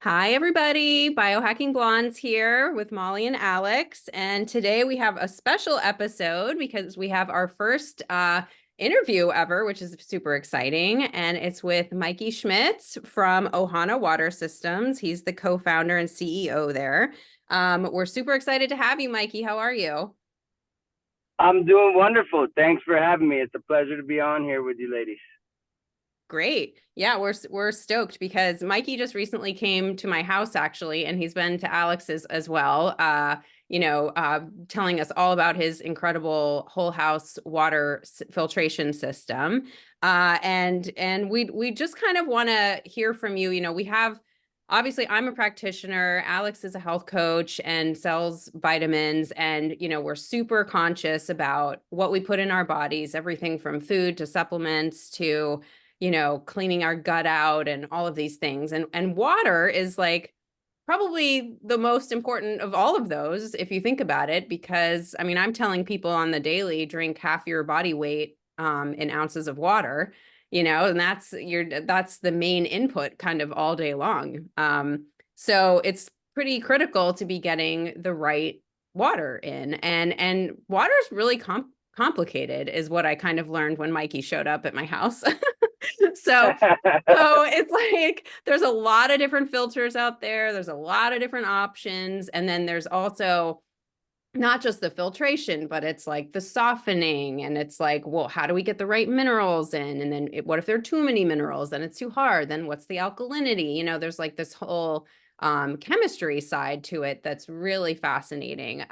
Hi, everybody. Biohacking Blondes here with Molly and Alex. And today we have a special episode because we have our first interview ever, which is super exciting. And it's with Mikey Schmitz from Ohana Water Systems. He's the co-founder and CEO there. We're super excited to have you, Mikey. How are you? I'm doing wonderful. Thanks for having me. It's a pleasure to be on here with you ladies. Great. Yeah, we're stoked because Mikey just recently came to my house actually, and he's been to Alex's as well. Telling us all about his incredible whole house water filtration system. And we just kind of want to hear from you. We have obviously I'm a practitioner, Alex is a health coach and sells vitamins, and we're super conscious about what we put in our bodies, everything from food to supplements to cleaning our gut out and all of these things. And water is like probably the most important of all of those, if you think about it, because I mean, I'm telling people on the daily, drink half your body weight in ounces of water, and that's the main input kind of all day long. So it's pretty critical to be getting the right water in. And water is really complicated, is what I kind of learned when Mikey showed up at my house. So, so it's like there's a lot of different filters out there. There's a lot of different options. And then there's also not just the filtration, but it's like the softening. And it's like, well, how do we get the right minerals in? And then what if there are too many minerals? Then it's too hard. Then what's the alkalinity? There's like this whole chemistry side to it that's really fascinating.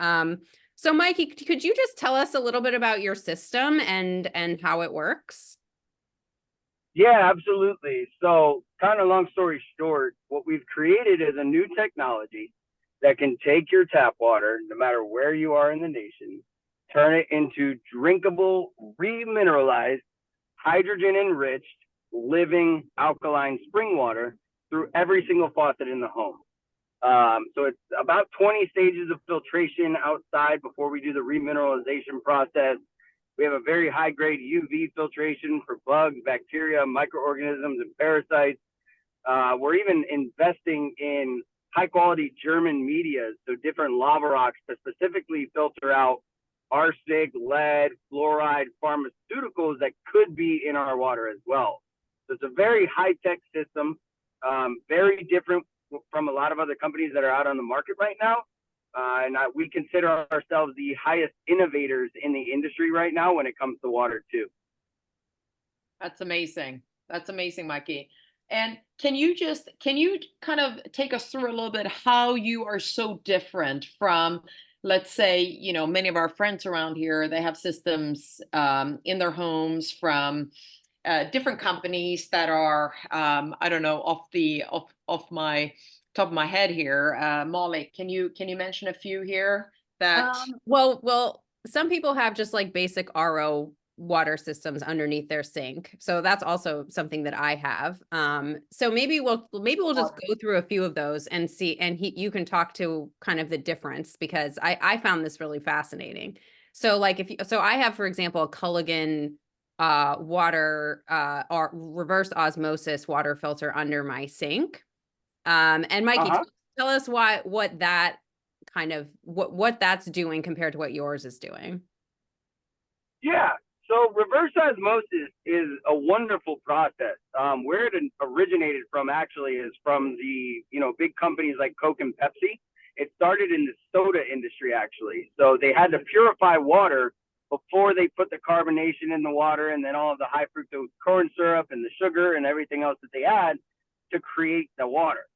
So Mikey, could you just tell us a little bit about your system and how it works? Yeah, absolutely. So, kind of long story short, what we've created is a new technology that can take your tap water, no matter where you are in the nation, turn it into drinkable, remineralized, hydrogen enriched, living alkaline spring water through every single faucet in the home. So it's about 20 stages of filtration outside before we do the remineralization process. We have a very high grade UV filtration for bugs, bacteria, microorganisms, and parasites. We're even investing in high quality German medias, so different lava rocks to specifically filter out arsenic, lead, fluoride, pharmaceuticals that could be in our water as well. So it's a very high tech system, very different from a lot of other companies that are out on the market right now. We consider ourselves the highest innovators in the industry right now when it comes to water too. That's amazing. That's amazing, Mikey. And can you kind of take us through a little bit how you are so different from, let's say, many of our friends around here, they have systems in their homes from different companies that are, I don't know, off my top of my head here. Molly, can you mention a few here that? Well, some people have just like basic RO water systems underneath their sink. So that's also something that I have. So maybe we'll just go through a few of those and see, and you can talk to kind of the difference, because I found this really fascinating. So like so I have, for example, a Culligan water or reverse osmosis water filter under my sink. And Mikey, Uh-huh. tell us what that kind of what that's doing compared to what yours is doing. Yeah. So reverse osmosis is a wonderful process. Where it originated from actually is from the big companies like Coke and Pepsi. It started in the soda industry actually. So they had to purify water before they put the carbonation in the water and then all of the high fructose corn syrup and the sugar and everything else that they add to create the water.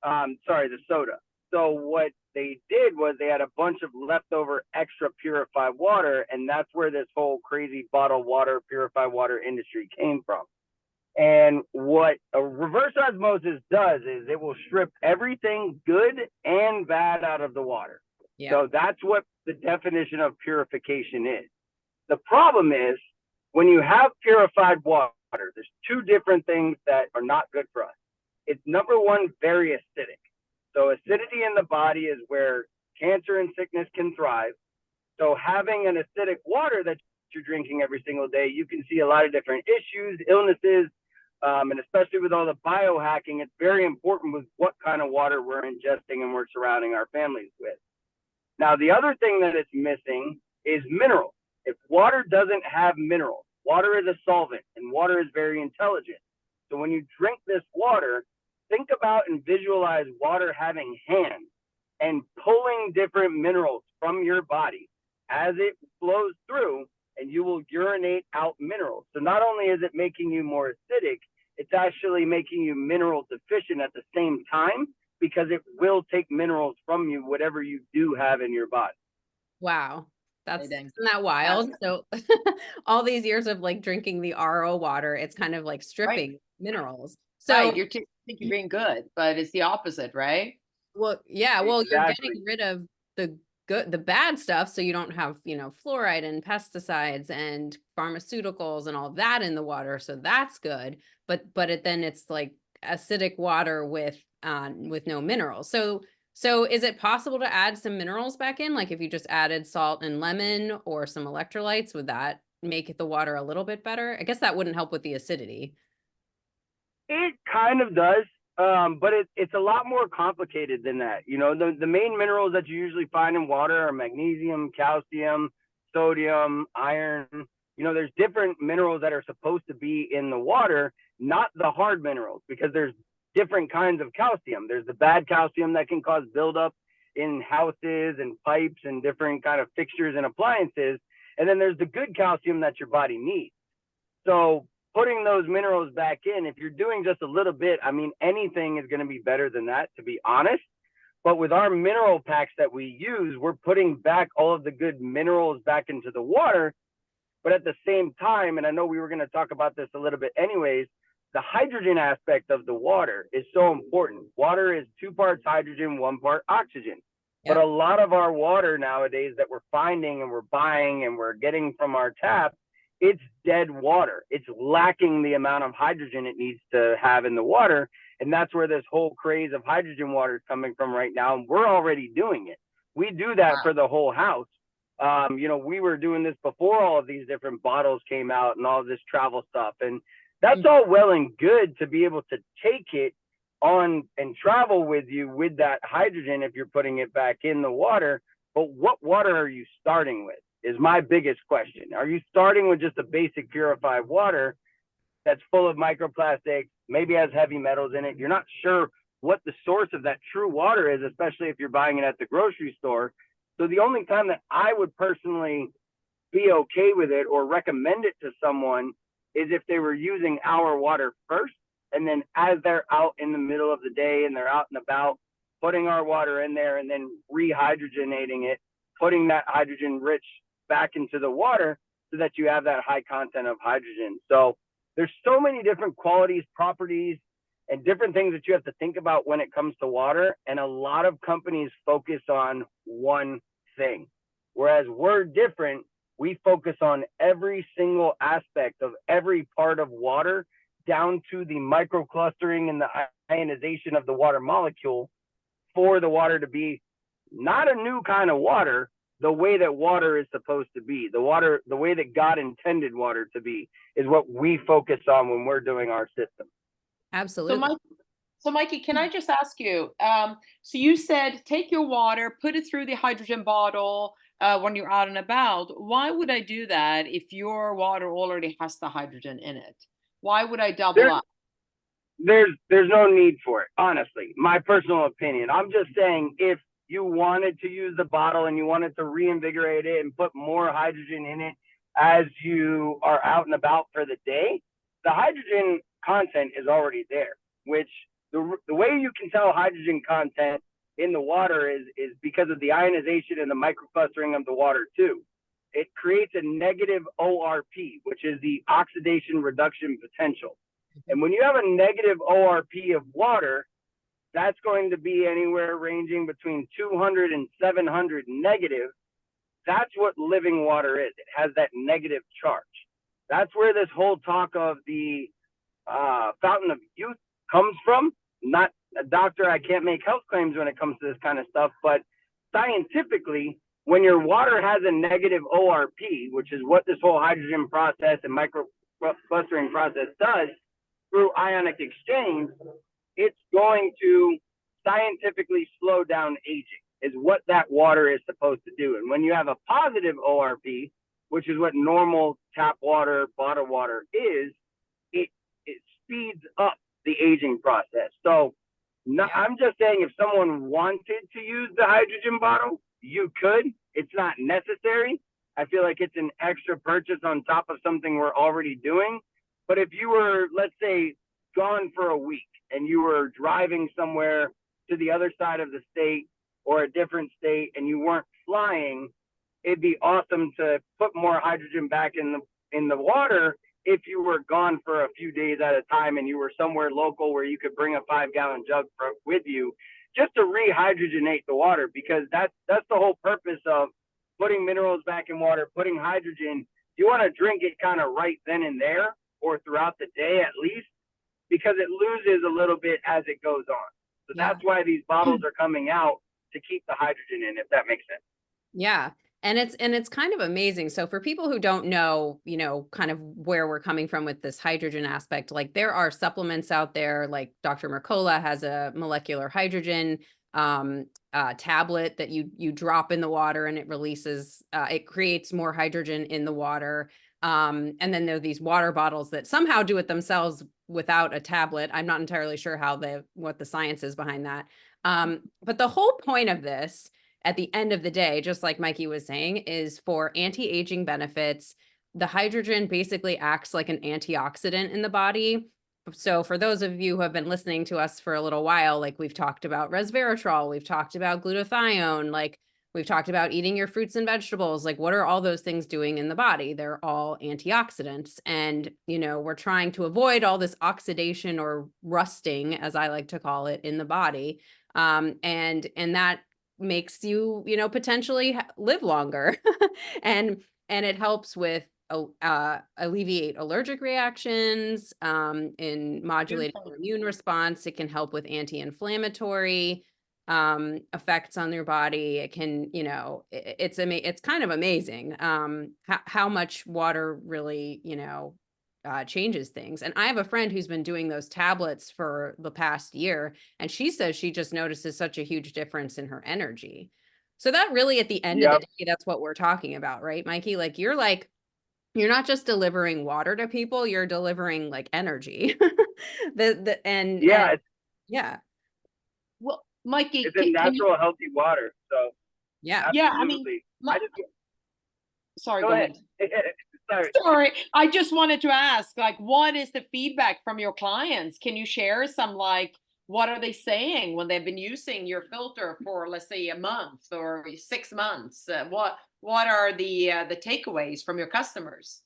The soda. So what they did was they had a bunch of leftover extra purified water, and that's where this whole crazy bottled water, purified water industry came from. And what a reverse osmosis does is it will strip everything good and bad out of the water. Yeah. So that's what the definition of purification is. The problem is when you have purified water, there's two different things that are not good for us. It's number one, very acidic. So acidity in the body is where cancer and sickness can thrive. So having an acidic water that you're drinking every single day, you can see a lot of different issues, illnesses, And especially with all the biohacking, it's very important with what kind of water we're ingesting and we're surrounding our families with. Now, the other thing that it's missing is minerals. If water doesn't have minerals, water is a solvent and water is very intelligent. So when you drink this water, think about and visualize water having hands and pulling different minerals from your body as it flows through, and you will urinate out minerals. So not only is it making you more acidic, it's actually making you mineral deficient at the same time, because it will take minerals from you, whatever you do have in your body. Wow. Isn't that Yeah. wild? So all these years of like drinking the RO water, it's kind of like Right. stripping minerals. Right. So You think you're being good, but it's the opposite, right? well, yeah, well, you're Exactly. getting rid of the bad stuff, so you don't have, fluoride and pesticides and pharmaceuticals and all of that in the water, so that's good. But it's like acidic water with no minerals. So is it possible to add some minerals back in? Like if you just added salt and lemon or some electrolytes, would that make the water a little bit better? I guess that wouldn't help with the acidity. It kind of does, but it's a lot more complicated than that. The main minerals that you usually find in water are magnesium, calcium, sodium, iron. There's different minerals that are supposed to be in the water, not the hard minerals, because there's different kinds of calcium. There's the bad calcium that can cause buildup in houses and pipes and different kind of fixtures and appliances. And then there's the good calcium that your body needs. So putting those minerals back in, if you're doing just a little bit, I mean, anything is going to be better than that, to be honest. But with our mineral packs that we use, we're putting back all of the good minerals back into the water. But at the same time, and I know we were going to talk about this a little bit anyways, the hydrogen aspect of the water is so important. Water is 2 parts hydrogen, 1 part oxygen. Yep. But a lot of our water nowadays that we're finding and we're buying and we're getting from our tap, it's dead water. It's lacking the amount of hydrogen it needs to have in the water. And that's where this whole craze of hydrogen water is coming from right now. And we're already doing it. We do that for the whole house. We were doing this before all of these different bottles came out and all of this travel stuff. And that's all well and good to be able to take it on and travel with you with that hydrogen if you're putting it back in the water. But what water are you starting with is my biggest question. Are you starting with just a basic purified water that's full of microplastics, maybe has heavy metals in it? You're not sure what the source of that true water is, especially if you're buying it at the grocery store. So the only time that I would personally be okay with it or recommend it to someone is if they were using our water first, and then as they're out in the middle of the day and they're out and about, putting our water in there and then rehydrogenating it, putting that hydrogen rich back into the water so that you have that high content of hydrogen. So there's so many different qualities, properties, and different things that you have to think about when it comes to water. And a lot of companies focus on one thing, whereas we're different. We focus on every single aspect of every part of water, down to the microclustering and the ionization of the water molecule, for the water to be not a new kind of water, the way that water is supposed to be. The way that God intended water to be is what we focus on when we're doing our system. Absolutely. So Mikey, can I just ask you, so you said take your water, put it through the hydrogen bottle when you're out and about. Why would I do that if your water already has the hydrogen in it? Why would I double up? There's no need for it, honestly. My personal opinion. I'm just saying, if you wanted to use the bottle and you wanted to reinvigorate it and put more hydrogen in it as you are out and about for the day, the hydrogen content is already there, which the way you can tell hydrogen content in the water is because of the ionization and the microclustering of the water too. It creates a negative ORP, which is the oxidation reduction potential. And when you have a negative ORP of water, that's going to be anywhere ranging between 200 and 700 negative. That's what living water is. It has that negative charge. That's where this whole talk of the fountain of youth comes from. Not a doctor, I can't make health claims when it comes to this kind of stuff, but scientifically, when your water has a negative ORP, which is what this whole hydrogen process and microclustering process does, through ionic exchange, it's going to scientifically slow down aging, is what that water is supposed to do. And when you have a positive ORP, which is what normal tap water, bottled water is, it speeds up the aging process. So I'm just saying, if someone wanted to use the hydrogen bottle, you could. It's not necessary. I feel like it's an extra purchase on top of something we're already doing. But if you were, let's say, gone for a week and you were driving somewhere to the other side of the state or a different state and you weren't flying, it'd be awesome to put more hydrogen back in the water if you were gone for a few days at a time and you were somewhere local where you could bring a 5-gallon jug with you, just to rehydrogenate the water, because that's the whole purpose of putting minerals back in water, putting hydrogen. You want to drink it kind of right then and there, or throughout the day at least, because it loses a little bit as it goes on. So that's why these bottles are coming out, to keep the hydrogen in, if that makes sense. Yeah. And it's kind of amazing. So for people who don't know, kind of where we're coming from with this hydrogen aspect, like there are supplements out there, like Dr. Mercola has a molecular hydrogen tablet that you drop in the water and it releases, it creates more hydrogen in the water. And then there are these water bottles that somehow do it themselves without a tablet. I'm not entirely sure what the science is behind that. But the whole point of this, at the end of the day, just like Mikey was saying, is for anti-aging benefits. The hydrogen basically acts like an antioxidant in the body. So for those of you who have been listening to us for a little while, like we've talked about resveratrol, we've talked about glutathione, like we've talked about eating your fruits and vegetables, like what are all those things doing in the body? They're all antioxidants. And, we're trying to avoid all this oxidation or rusting, as I like to call it, in the body. And that makes you, potentially live longer. and it helps with alleviate allergic reactions, in modulating your immune response. It can help with anti-inflammatory effects on your body. It can, it's kind of amazing how much water really, changes things. And I have a friend who's been doing those tablets for the past year, and she says she just notices such a huge difference in her energy. So that really, at the end of the day, that's what we're talking about, right, Mikey? You're not just delivering water to people, you're delivering like energy. Yeah. Well, Mikey, it's a natural, healthy water. So yeah, I mean, sorry, go ahead. Sorry, I just wanted to ask, what is the feedback from your clients? Can you share some, what are they saying when they've been using your filter for, let's say, a month or 6 months? What are the takeaways from your customers?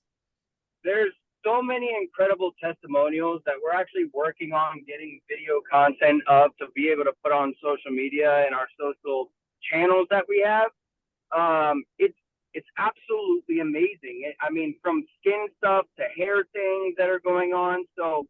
There's so many incredible testimonials that we're actually working on getting video content of to be able to put on social media and our social channels that we have. It's absolutely amazing. I mean, from skin stuff to hair things that are going on. So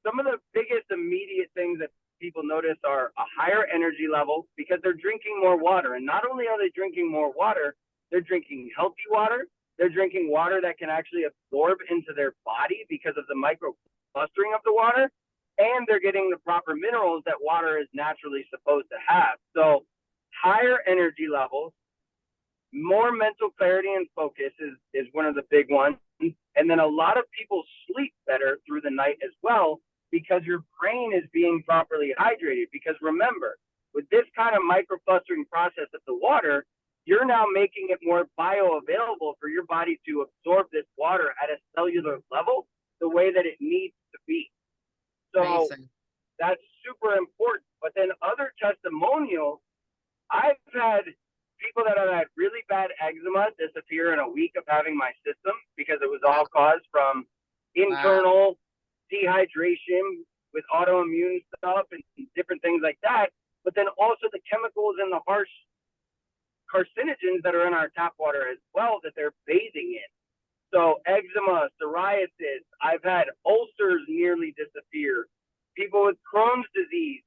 some of the biggest immediate things that people notice are a higher energy level, because they're drinking more water. And not only are they drinking more water, they're drinking healthy water. They're drinking water that can actually absorb into their body because of the microclustering of the water. And they're getting the proper minerals that water is naturally supposed to have. So higher energy levels, more mental clarity and focus is one of the big ones. And then a lot of people sleep better through the night as well, because your brain is being properly hydrated. Because remember, with this kind of microclustering process of the water, you're now making it more bioavailable for your body to absorb this water at a cellular level the way that it needs to be. So amazing. That's super important. But then other testimonials, I've had people that have had really bad eczema disappear in a week of having my system, because it was all caused from internal dehydration with autoimmune stuff and different things like that. But then also the chemicals and the harsh carcinogens that are in our tap water as well that they're bathing in. So eczema, psoriasis, I've had ulcers nearly disappear. People with Crohn's disease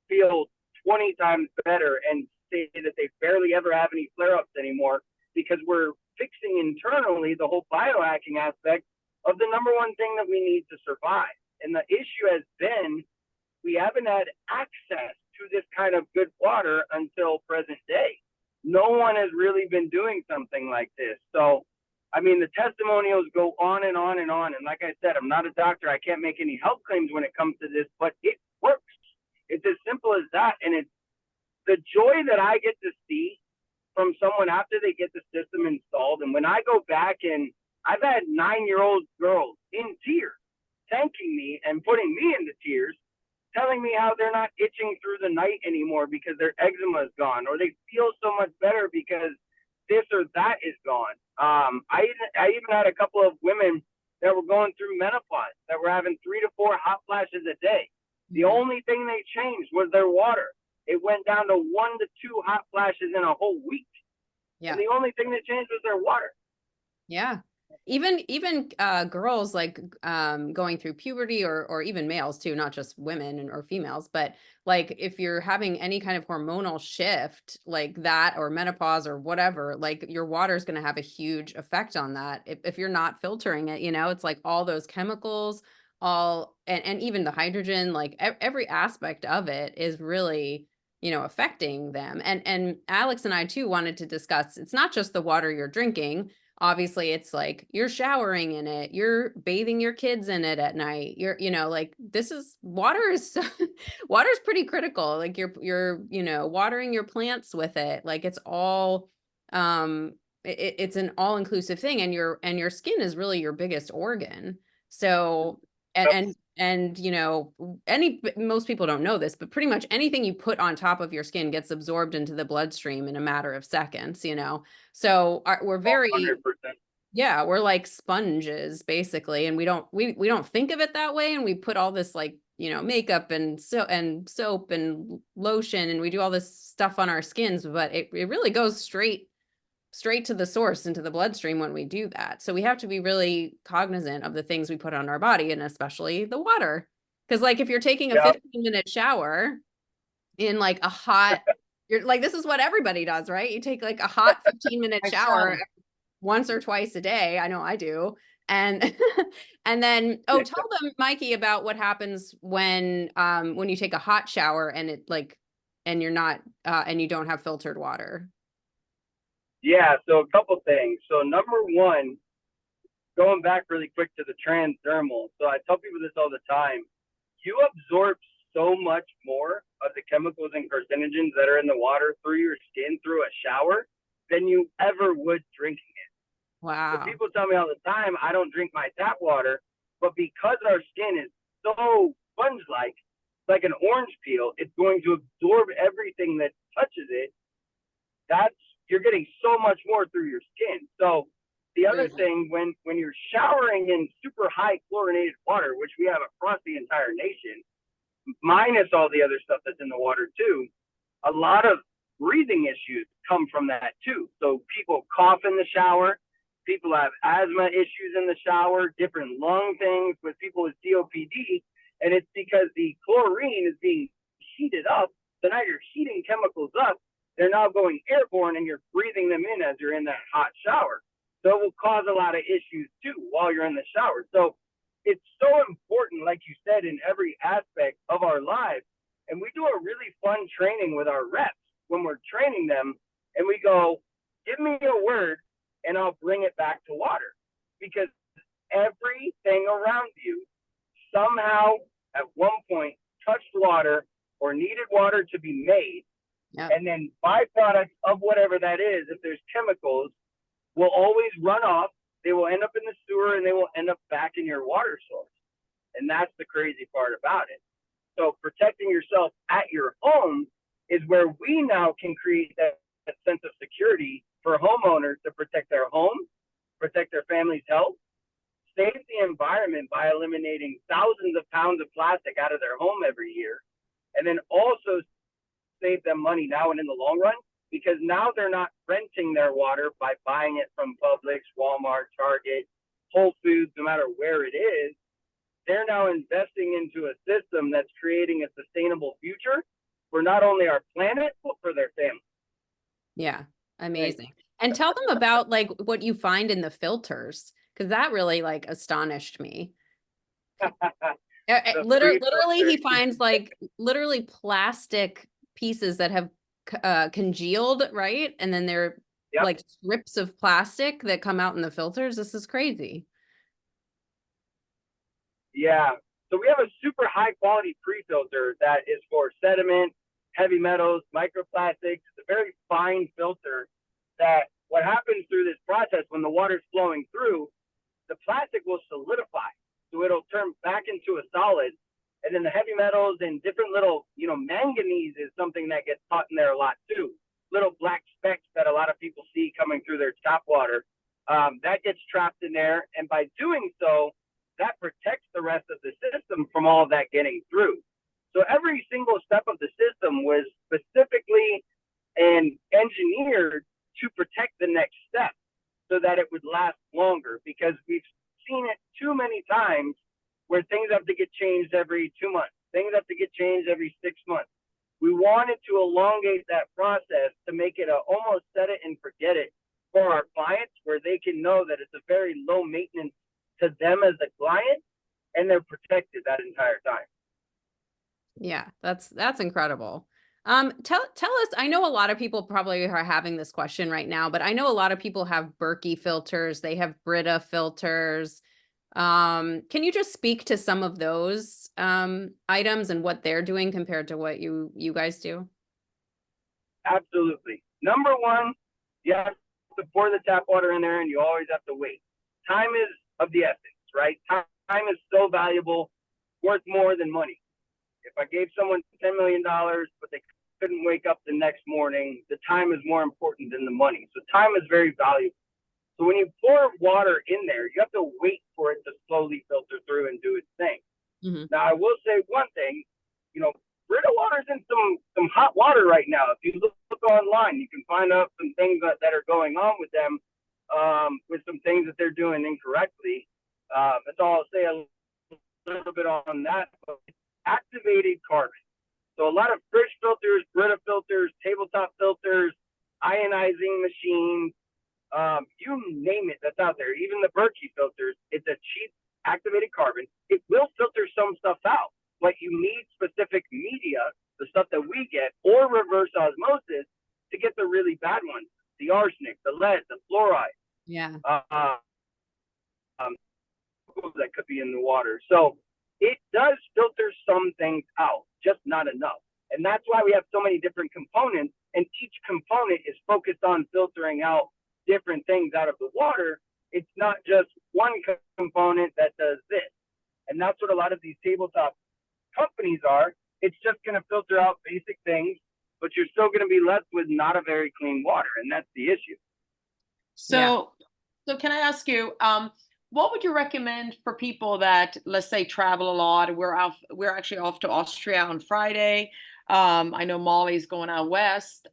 feel 20 times better and say that they barely ever have any flare-ups anymore, because we're fixing internally the whole biohacking aspect of the number one thing that we need to survive. And the issue has been we haven't had access to this kind of good water until present day. No one has really been doing something like this. So, I mean, the testimonials go on and on and on. And like I said, I'm not a doctor. I can't make any health claims when it comes to this, but it works. It's as simple as that. And it's the joy that I get to see from someone after they get the system installed. And when I go back, and I've had 9-year-old girls in tears thanking me and putting me into tears, telling me how they're not itching through the night anymore because their eczema is gone, or they feel so much better because this or that is gone. I even had a couple of women that were going through menopause that were having 3 to 4 hot flashes a day. The only thing they changed was their water. It went down to 1 to 2 hot flashes in a whole week. Yeah. And the only thing that changed was their water. Yeah. Even girls like going through puberty, or even males too, not just women or females, but like if you're having any kind of hormonal shift like that, or menopause or whatever, like your water is going to have a huge effect on that if you're not filtering it. It's like all those chemicals, and even the hydrogen, like every aspect of it is really affecting them. And Alex and I too wanted to discuss, it's not just the water you're drinking. Obviously it's like you're showering in it, you're bathing your kids in it at night, you're like water is water is pretty critical. Like you're watering your plants with it. Like it's all it's an all-inclusive thing, and your skin is really your biggest organ. So and most people don't know this, but pretty much anything you put on top of your skin gets absorbed into the bloodstream in a matter of seconds. So we're very 100%. Yeah, we're like sponges basically, and we don't think of it that way, and we put all this like makeup and soap and lotion, and we do all this stuff on our skins, but it really goes straight to the source, into the bloodstream when we do that. So we have to be really cognizant of the things we put on our body, and especially the water. Because like if you're taking a 15-minute shower in like a hot, you're like, this is what everybody does, right? You take like a hot 15-minute shower once or twice a day. I know I do. And and then tell them, Mikey, about what happens when you take a hot shower and it like and you're not and you don't have filtered water. Yeah, so a couple things. So number one, going back really quick to the transdermal. So I tell people this all the time. You absorb so much more of the chemicals and carcinogens that are in the water through your skin through a shower than you ever would drinking it. Wow. So people tell me all the time, I don't drink my tap water, but because our skin is so sponge-like, like an orange peel, it's going to absorb everything that touches it. You're getting so much more through your skin. So the other thing, when you're showering in super high chlorinated water, which we have across the entire nation, minus all the other stuff that's in the water too, a lot of breathing issues come from that too. So people cough in the shower, people have asthma issues in the shower, different lung things with people with COPD, and it's because the chlorine is being heated up. So now you're heating chemicals up. They're now going airborne, and you're breathing them in as you're in that hot shower. So it will cause a lot of issues too while you're in the shower. So it's so important, like you said, in every aspect of our lives. And we do a really fun training with our reps when we're training them, and we go, give me a word and I'll bring it back to water. Because everything around you somehow at one point touched water or needed water to be made. Yep. And then byproducts of whatever that is, if there's chemicals, will always run off. They will end up in the sewer, and they will end up back in your water source. And that's the crazy part about it. So protecting yourself at your home is where we now can create that sense of security for homeowners to protect their home, protect their family's health, save the environment by eliminating thousands of pounds of plastic out of their home every year, and then also save them money now and in the long run, because now they're not renting their water by buying it from Publix, Walmart, Target, Whole Foods, no matter where it is. They're now investing into a system that's creating a sustainable future for not only our planet, but for their family. Yeah, amazing. And tell them about like what you find in the filters, because that really like astonished me. The free Literally, he filter. finds like literally plastic pieces that have congealed, right? And then they're Yep. like strips of plastic that come out in the filters. This is crazy. Yeah. So we have a super high quality pre-filter that is for sediment, heavy metals, microplastics. It's a very fine filter that what happens through this process when the water's flowing through, the plastic will solidify. So it'll turn back into a solid. And then the heavy metals and different little, manganese is something that gets caught in there a lot too. Little black specks that a lot of people see coming through their tap water. That gets trapped in there. And by doing so, that protects the rest of the system from all of that getting through. So every single step of the system was specifically and engineered to protect the next step so that it would last longer, because we've seen it too many times where things have to get changed every 2 months. Things have to get changed every 6 months. We wanted to elongate that process to make it a almost set it and forget it for our clients, where they can know that it's a very low maintenance to them as a client, and they're protected that entire time. Yeah, that's incredible. Tell us, I know a lot of people probably are having this question right now, but I know a lot of people have Berkey filters, they have Brita filters. Can you just speak to some of those items and what they're doing compared to what you guys do? Absolutely. Number one, you have to pour the tap water in there, and you always have to wait. Time is of the essence, right? Time is so valuable, worth more than money. If I gave someone $10 million, but they couldn't wake up the next morning, the time is more important than the money. So time is very valuable. So when you pour water in there, you have to wait for it to slowly filter through and do its thing. Mm-hmm. Now, I will say one thing, Brita water's in some hot water right now. If you look online, you can find out some things that are going on with them, with some things that they're doing incorrectly. That's all I'll say a little bit on that. But activated carbon. So a lot of fridge filters, Brita filters, tabletop filters, ionizing machines, you name it that's out there. Even the Berkey filters, it's a cheap activated carbon. It will filter some stuff out, but you need specific media, the stuff that we get, or reverse osmosis to get the really bad ones, the arsenic, the lead, the fluoride. Yeah. That could be in the water. So it does filter some things out, just not enough. And that's why we have so many different components, and each component is focused on filtering out different things out of the water. It's not just one component that does this. And that's what a lot of these tabletop companies are. It's just going to filter out basic things, but you're still going to be left with not a very clean water. And that's the issue. So can I ask you, what would you recommend for people that, let's say, travel a lot? We're actually off to Austria on Friday. I know Molly's going out west.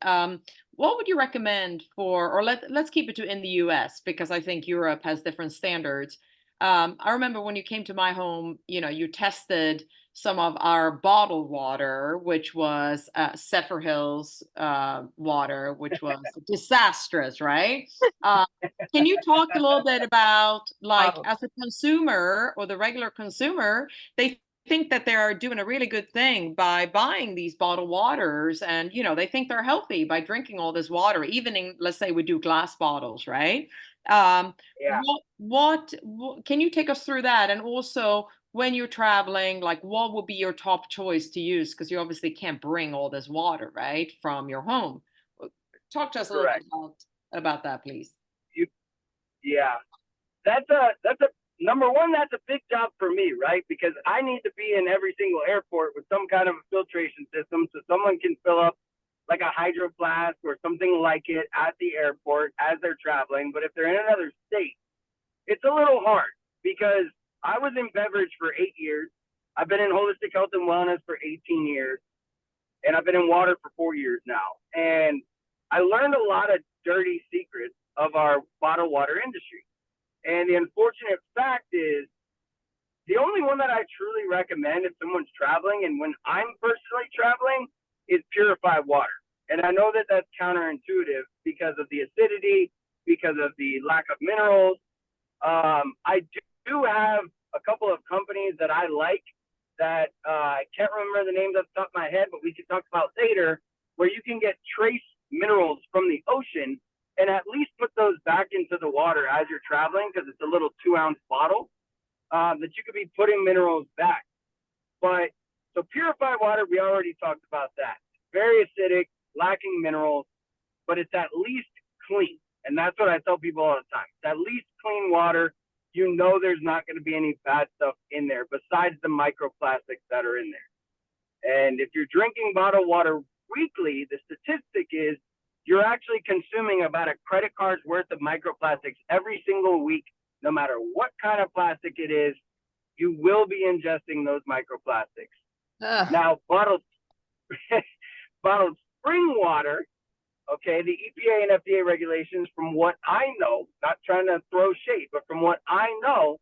What would you recommend or let's keep it to in the US, because I think Europe has different standards. I remember when you came to my home, you tested some of our bottled water, which was Zephyrhills water, which was disastrous, right? Can you talk a little bit about, like, as a consumer or the regular consumer, they think that they're doing a really good thing by buying these bottled waters, and they think they're healthy by drinking all this water, even in, let's say, we do glass bottles, right? Yeah. What can you take us through that? And also, when you're traveling, like, what would be your top choice to use? Because you obviously can't bring all this water, right, from your home. Talk to us a little bit about that, please. Yeah, that's a number one. That's a big job for me, right? Because I need to be in every single airport with some kind of a filtration system, so someone can fill up like a hydro flask or something like it at the airport as they're traveling. But if they're in another state, it's a little hard, because I was in beverage for 8 years. I've been in holistic health and wellness for 18 years, and I've been in water for 4 years now. And I learned a lot of dirty secrets of our bottled water industry. And the unfortunate fact is, the only one that I truly recommend if someone's traveling, and when I'm personally traveling, is purified water. And I know that that's counterintuitive because of the acidity, because of the lack of minerals. I do have a couple of companies that I like that I can't remember the names off the top of my head, but we can talk about later, where you can get trace minerals from the ocean and at least put those back into the water as you're traveling, because it's a little 2-ounce bottle that you could be putting minerals back. But so purified water, we already talked about that. Very acidic, lacking minerals, but it's at least clean. And that's what I tell people all the time. It's at least clean water. You know there's not going to be any bad stuff in there besides the microplastics that are in there. And if you're drinking bottled water weekly, the statistic is you're actually consuming about a credit card's worth of microplastics every single week, no matter what kind of plastic it is. You will be ingesting those microplastics. Ugh. Now, bottled spring water, okay, the EPA and FDA regulations, from what I know, not trying to throw shade, but from what I know,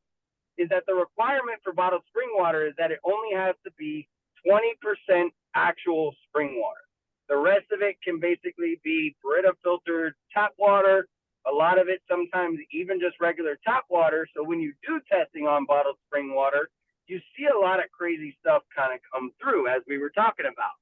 is that the requirement for bottled spring water is that it only has to be 20% actual spring water. The rest of it can basically be Brita filtered tap water. A lot of it sometimes even just regular tap water. So when you do testing on bottled spring water, you see a lot of crazy stuff kind of come through, as we were talking about.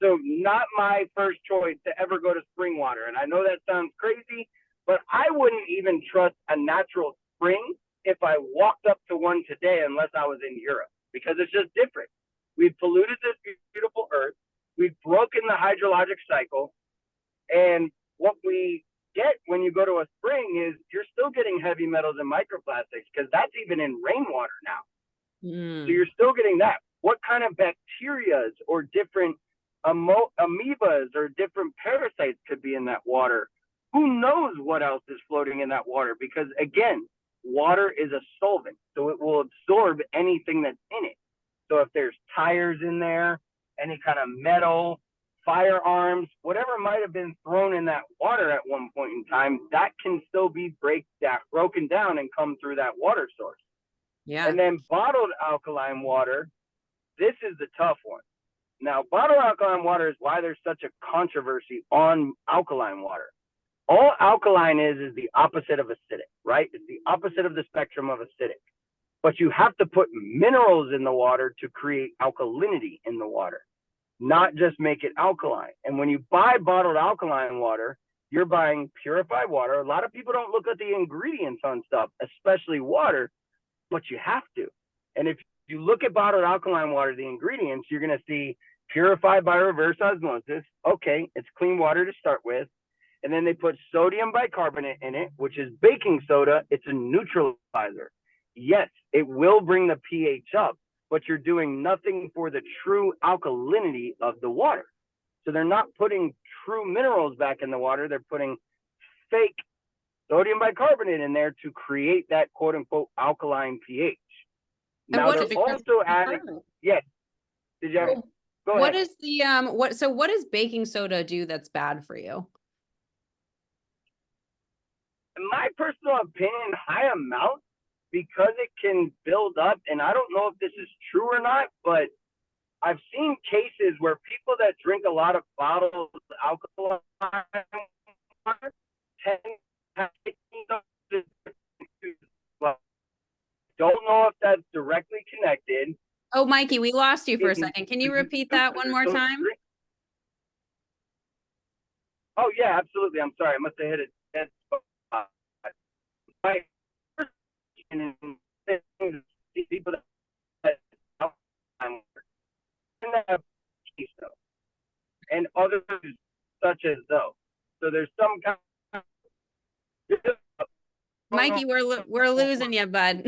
So not my first choice to ever go to spring water. And I know that sounds crazy, but I wouldn't even trust a natural spring if I walked up to one today unless I was in Europe, because it's just different. We've polluted this beautiful earth. We've broken the hydrologic cycle. And what we get when you go to a spring is you're still getting heavy metals and microplastics, because that's even in rainwater now. So you're still getting that. What kind of bacterias or different amoebas or different parasites could be in that water? Who knows what else is floating in that water? Because again, water is a solvent, so it will absorb anything that's in it. So if there's tires in there, any kind of metal, firearms, whatever might have been thrown in that water at one point in time, that can still be broken down and come through that water source. Yeah. And then bottled alkaline water, this is the tough one. Now, bottled alkaline water is why there's such a controversy on alkaline water. All alkaline is the opposite of acidic, right? It's the opposite of the spectrum of acidic. But you have to put minerals in the water to create alkalinity in the water, not just make it alkaline. And when you buy bottled alkaline water, you're buying purified water. A lot of people don't look at the ingredients on stuff, especially water, but you have to. And if you look at bottled alkaline water, the ingredients, you're going to see purified by reverse osmosis. Okay, it's clean water to start with. And then they put sodium bicarbonate in it, which is baking soda. It's a neutralizer. Yes, it will bring the pH up, but you're doing nothing for the true alkalinity of the water. So they're not putting true minerals back in the water. They're putting fake sodium bicarbonate in there to create that quote unquote alkaline pH. Now they're also adding, yes. Did you go what ahead. is the what does baking soda do that's bad for you? In my personal opinion, high amounts, because it can build up, and I don't know if this is true or not, but I've seen cases where people that drink a lot of bottled alkaline water tend to have, well, don't know if that's directly connected. Oh, Mikey, we lost you for a second. Can you repeat that one more time? Oh yeah, absolutely. I'm sorry. I must have hit it. People that and others such as those. So there's some kind of Mikey, we're losing you, bud.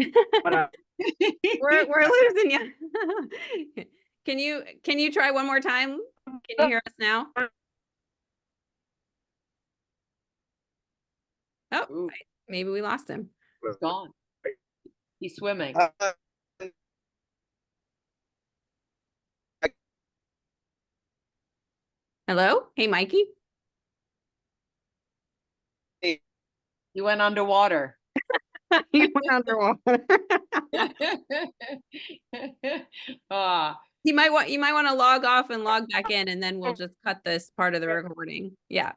we're losing you. Can you try one more time? Can you hear us now? Oh, maybe we lost him. He's gone. He's swimming. Hello? Hey, Mikey? He went underwater. He went underwater. You might want to log off and log back in, and then we'll just cut this part of the recording. Yeah.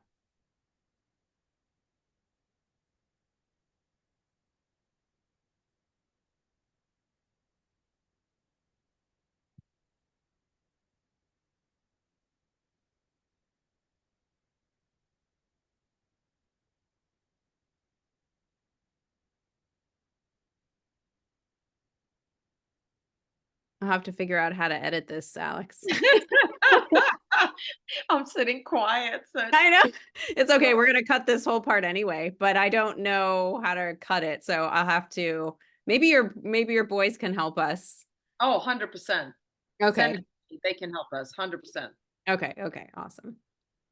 I'll have to figure out how to edit this, Alex. I'm sitting quiet. So I know. It's okay. We're gonna cut this whole part anyway, but I don't know how to cut it. So I'll have to, maybe your boys can help us. oh, 100%. Okay. Send it to me. They can help us 100%. Okay. Okay. Awesome.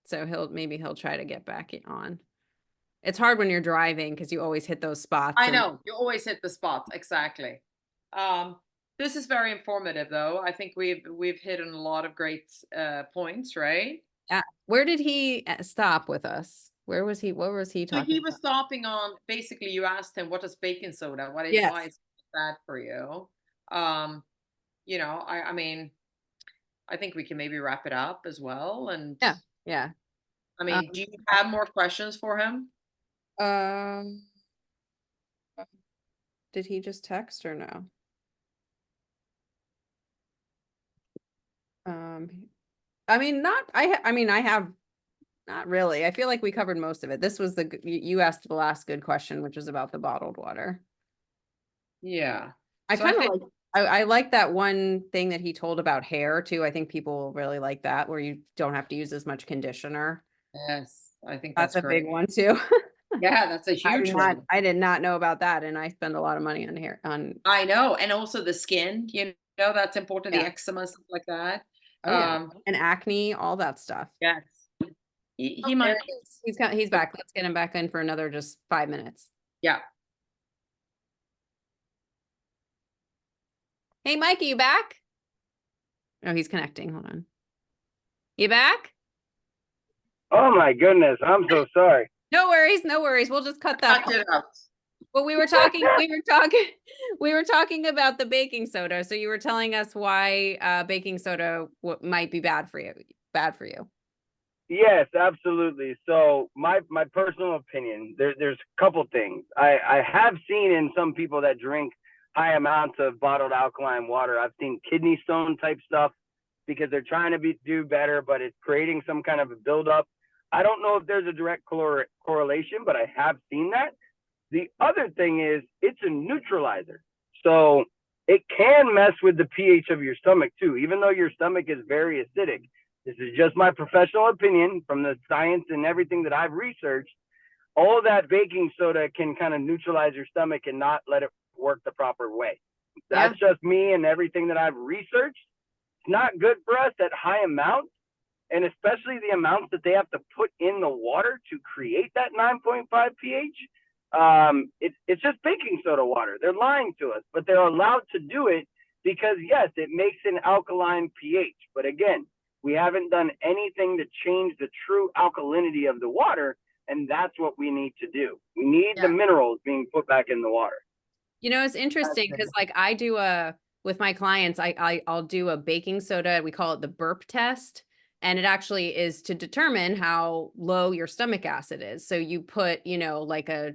So maybe he'll try to get back on. It's hard when you're driving because you always hit those spots. I know you always hit the spot. Exactly. This is very informative, though. I think we've hit on a lot of great points, right? Yeah. Where did he stop with us? Where was he? What was he So talking he was about? stopping on, basically, you asked him, what is baking soda? Why Yes. is that for you? Um, I mean, I think we can maybe wrap it up as well. And Yeah. Yeah. I mean, do you have more questions for him? Um, did he just text or no? I mean, I have not really. I feel like we covered most of it. This was you asked the last good question, which was about the bottled water. Yeah. I So kind of like, I like that one thing that he told about hair too. I think people will really like that, where you don't have to use as much conditioner. yes, I think That's that's a great. big one too. Yeah, that's a huge one. I did not know about that, and I spend a lot of money on hair I know. And also the skin, that's important, the yeah. eczema, stuff like that. Oh yeah, and acne, all that stuff. Yes. Oh, He there might, he is. He's back. Let's get him back in for another just 5 minutes. yeah. Hey, Mikey, you back? Oh, he's connecting. Hold on. You back? Oh my goodness, I'm so sorry. No worries, no worries. We'll just cut that Cut it out. But we were talking about the baking soda. So you were telling us why baking soda might be bad for you. Bad for you. Yes, absolutely. So my personal opinion, there's a couple things. I have seen in some people that drink high amounts of bottled alkaline water, I've seen kidney stone type stuff because they're trying to do better, but it's creating some kind of a buildup. I don't know if there's a direct correlation, but I have seen that. The other thing is it's a neutralizer. So it can mess with the pH of your stomach too, even though your stomach is very acidic. This is just my professional opinion from the science and everything that I've researched. All that baking soda can kind of neutralize your stomach and not let it work the proper way. That's just me and everything that I've researched. It's not good for us at high amounts, and especially the amounts that they have to put in the water to create that 9.5 pH. It's just baking soda water. They're lying to us, but they're allowed to do it because, yes, it makes an alkaline pH. But again, we haven't done anything to change the true alkalinity of the water, and that's what we need to do. We need the minerals being put back in the water. It's interesting because like with my clients, I'll do a baking soda. We call it the burp test. And it actually is to determine how low your stomach acid is. So you put, like a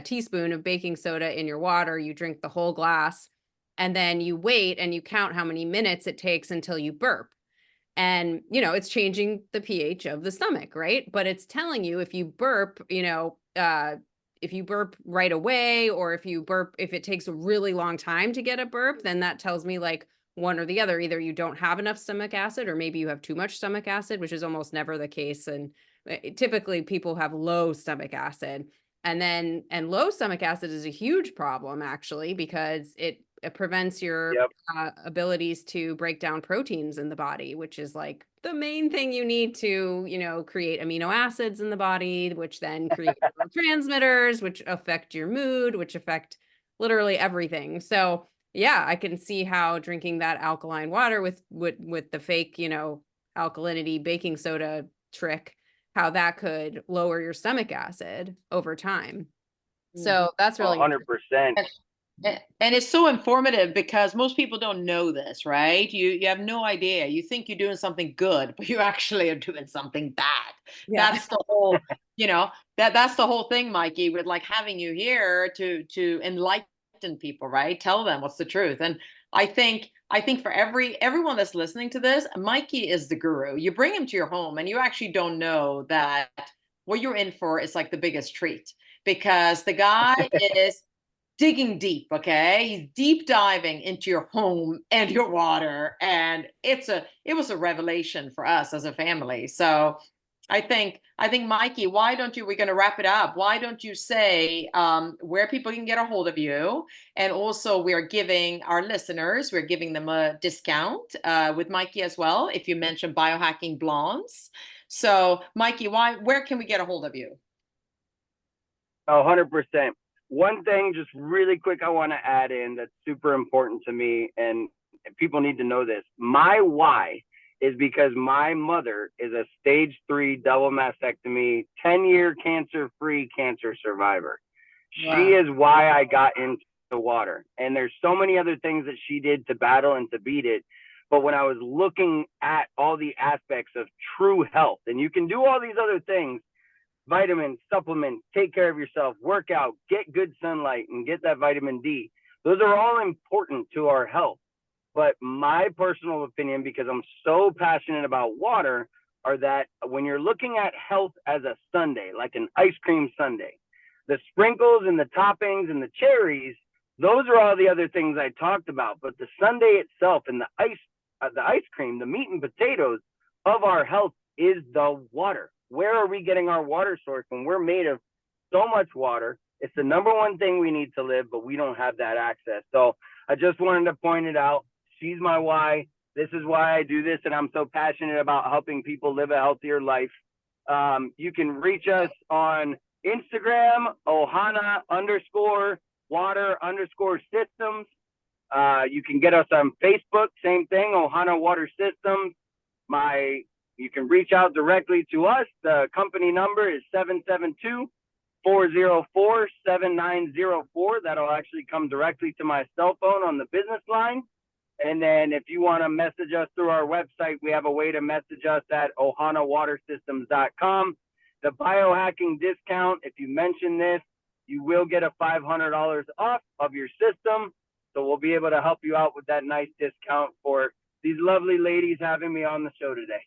teaspoon of baking soda in your water, you drink the whole glass, and then you wait and you count how many minutes it takes until you burp. And, it's changing the pH of the stomach, right? But it's telling you if you burp, if you burp right away, or if it takes a really long time to get a burp, then that tells me like one or the other. Either you don't have enough stomach acid, or maybe you have too much stomach acid, which is almost never the case. And typically people have low stomach acid. And low stomach acid is a huge problem actually, because it prevents your abilities to break down proteins in the body, which is like the main thing you need to, create amino acids in the body, which then create neurotransmitters, which affect your mood, which affect literally everything. So yeah, I can see how drinking that alkaline water with the fake, alkalinity baking soda trick, how that could lower your stomach acid over time. So that's really 100%. And it's so informative because most people don't know this, right? You have no idea. You think you're doing something good, but you actually are doing something bad. Yeah. That's the whole, that's the whole thing, Mikey, with like having you here to enlighten people, right? Tell them what's the truth. And I think for everyone that's listening to this, Mikey is the guru. You bring him to your home and you actually don't know that what you're in for is like the biggest treat, because the guy is digging deep, okay? He's deep diving into your home and your water. And it was a revelation for us as a family. So I think, Mikey, why don't you, we're going to wrap it up. Why don't you say where people can get a hold of you? And also we're giving our listeners, we're giving them a discount with Mikey as well, if you mention Biohacking Blondes. So Mikey, where can we get a hold of you? 100%. One thing just really quick I want to add in that's super important to me, and people need to know this. My why is because my mother is a stage 3 double mastectomy, 10-year cancer-free cancer survivor. Wow. She is why I got into water. And there's so many other things that she did to battle and to beat it. But when I was looking at all the aspects of true health, and you can do all these other things, vitamins, supplements, take care of yourself, work out, get good sunlight, and get that vitamin D. Those are all important to our health. But my personal opinion, because I'm so passionate about water, are that when you're looking at health as a sundae, like an ice cream sundae, the sprinkles and the toppings and the cherries, those are all the other things I talked about. But the sundae itself and the ice cream, the meat and potatoes of our health is the water. Where are we getting our water source when we're made of so much water? It's the number one thing we need to live, but we don't have that access. So I just wanted to point it out. She's my why. This is why I do this, and I'm so passionate about helping people live a healthier life. You can reach us on Instagram, Ohana_water_systems. You can get us on Facebook, same thing, Ohana Water Systems. You can reach out directly to us. The company number is 772-404-7904. That'll actually come directly to my cell phone on the business line. And then if you want to message us through our website, we have a way to message us at ohanawatersystems.com. The biohacking discount, if you mention this, you will get a $500 off of your system. So we'll be able to help you out with that nice discount for these lovely ladies having me on the show today.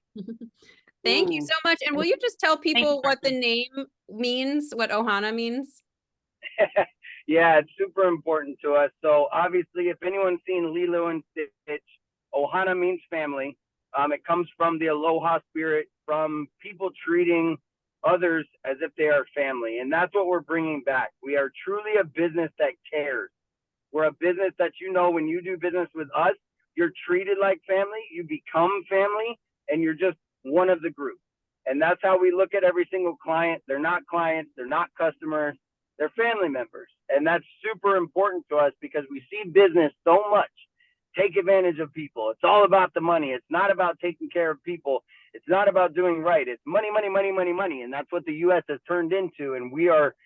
Thank you so much. And will you just tell people what the name means, what Ohana means? Yeah, it's super important to us. So obviously, if anyone's seen Lilo and Stitch, Ohana means family. It comes from the aloha spirit, from people treating others as if they are family. And that's what we're bringing back. We are truly a business that cares. We're a business that, when you do business with us, you're treated like family, you become family, and you're just one of the group. And that's how we look at every single client. They're not clients, they're not customers, they're family members. And that's super important to us because we see business so much take advantage of people. It's all about the money. It's not about taking care of people. It's not about doing right. It's money, money, money, money, money. And that's what the U.S. has turned into. And we are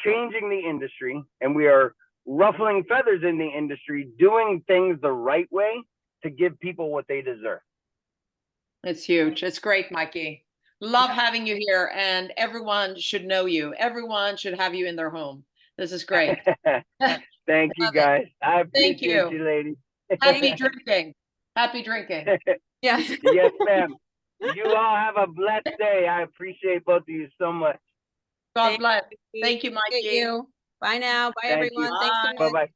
changing the industry, and we are ruffling feathers in the industry, doing things the right way to give people what they deserve. It's huge. It's great, Mikey. Love having you here, and everyone should know you. Everyone should have you in their home. This is great. Thank you, guys. I appreciate you, ladies. Happy drinking. Happy drinking. Yes. Yes, ma'am. You all have a blessed day. I appreciate both of you so much. God bless. Thank you, Mikey. Thank you. Bye now. Bye, everyone. You. Thanks so much. Bye-bye.